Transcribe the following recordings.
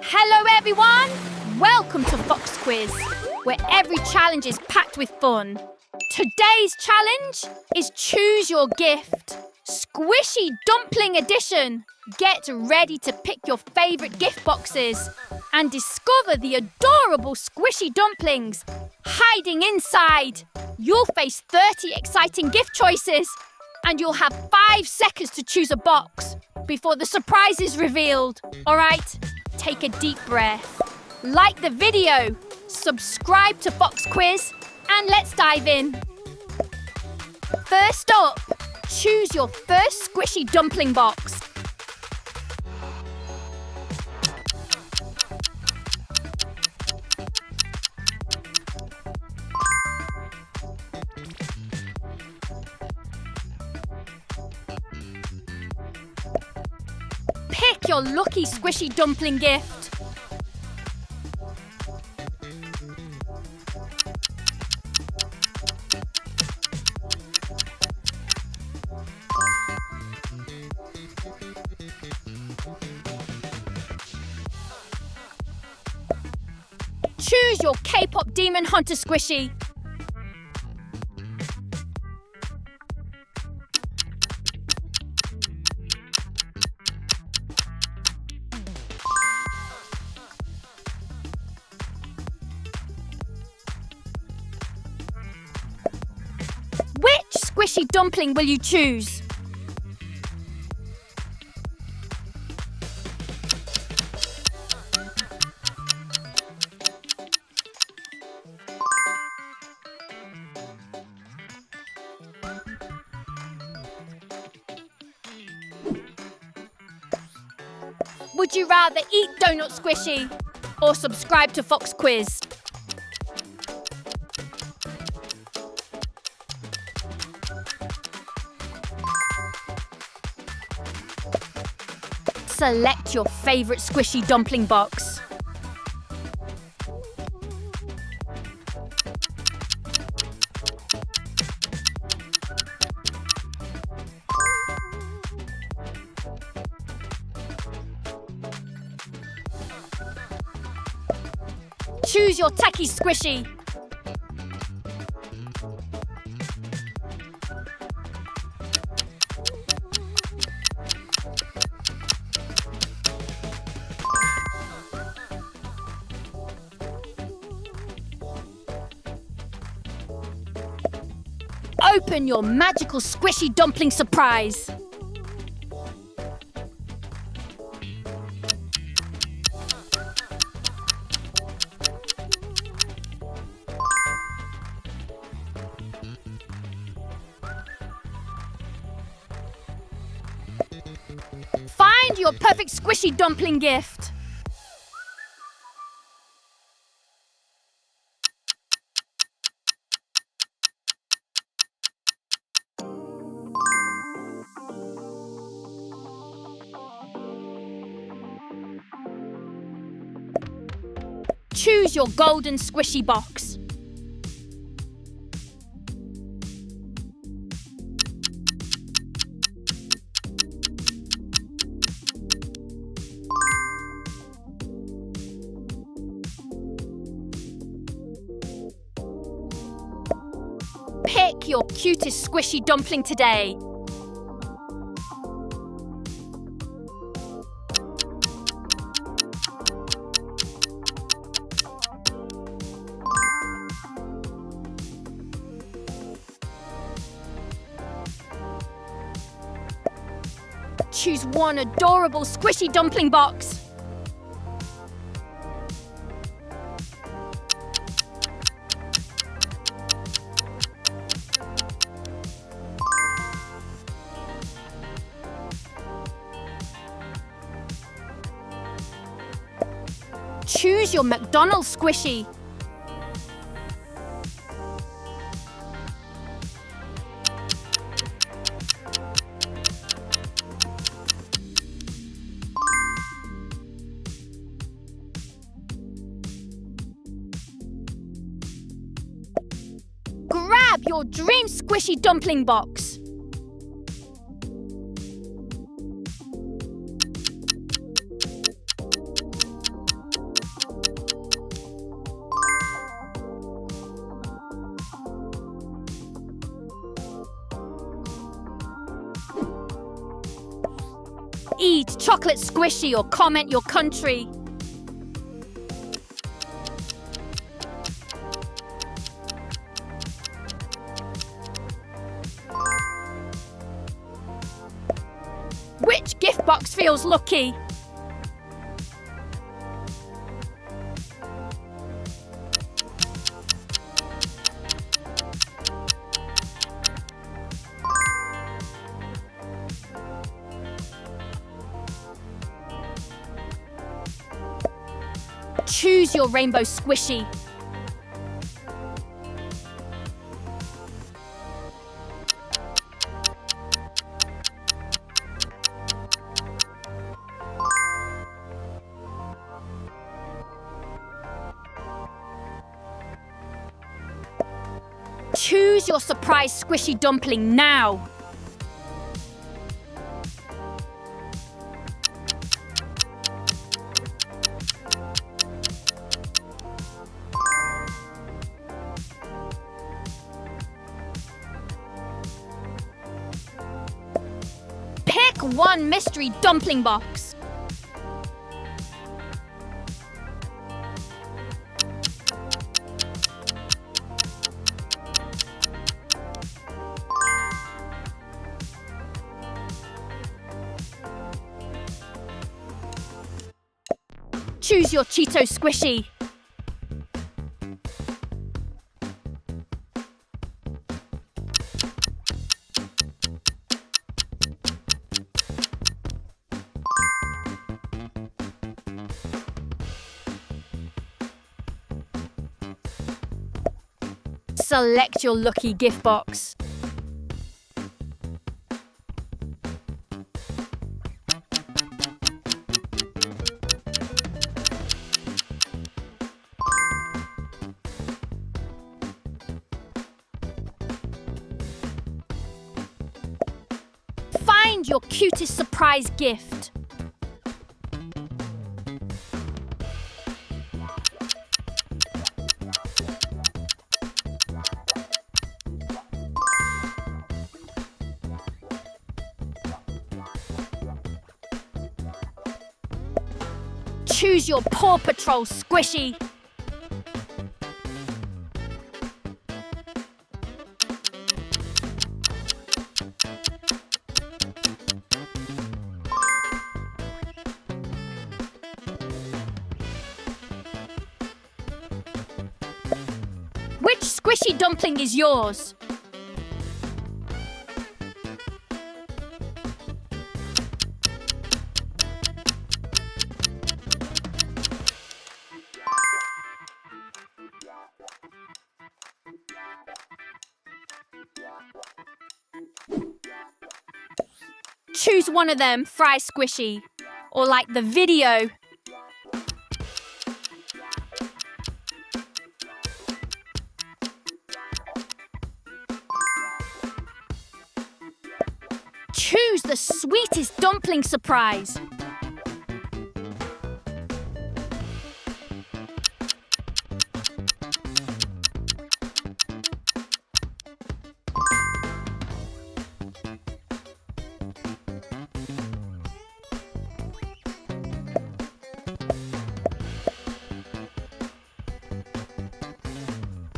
Hello everyone! Welcome to Fox Quiz, where every challenge is packed with fun. Today's challenge is Choose Your Gift, Squishy Dumpling Edition. Get ready to pick your favourite gift boxes and discover the adorable squishy dumplings hiding inside. You'll face 30 exciting gift choices and you'll have 5 seconds to choose a box before the surprise is revealed. All right, take a deep breath. Like the video, subscribe to Fox Quiz, and let's dive in. First up, choose your first squishy dumpling box. Pick your lucky squishy dumpling gift. Choose your K-pop Demon Hunter squishy. Which squishy dumpling will you choose? Would you rather eat donut squishy or subscribe to Fox Quiz? Select your favourite squishy dumpling box. Choose your tacky squishy. Open your magical squishy dumpling surprise. Find your perfect squishy dumpling gift. Choose your golden squishy box. Pick your cutest squishy dumpling today. Choose one adorable squishy dumpling box. Choose your McDonald's squishy. Grab your dream squishy dumpling box. Eat chocolate squishy or comment your country. Which gift box feels lucky? Choose your rainbow squishy. Choose your surprise squishy dumpling now. Pick one mystery dumpling box. Choose your Cheeto squishy. Select your lucky gift box. Find your cutest surprise gift. Choose your Paw Patrol squishy. Which squishy dumpling is yours? Choose one of them, fry squishy, or like the video. Choose the sweetest dumpling surprise.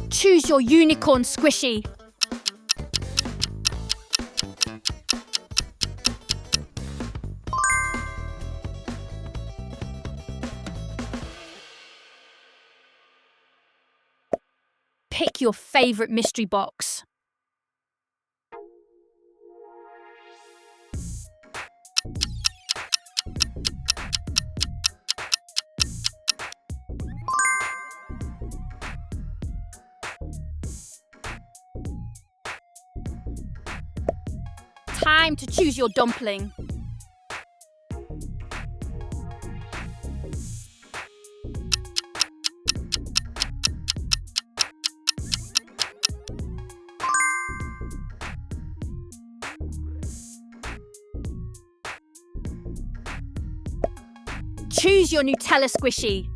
Choose your unicorn squishy. Pick your favorite mystery box. Time to choose your dumpling. Choose your Nutella squishy.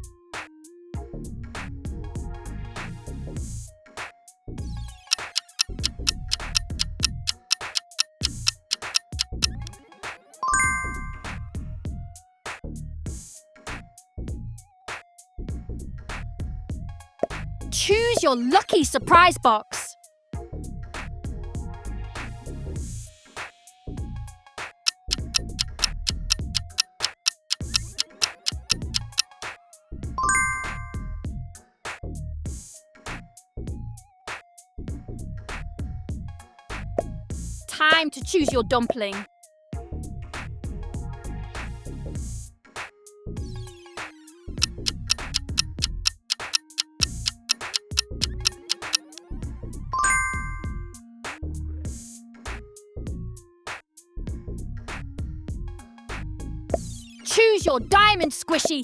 choose your lucky surprise box. Time to choose your dumpling. Choose your diamond squishy.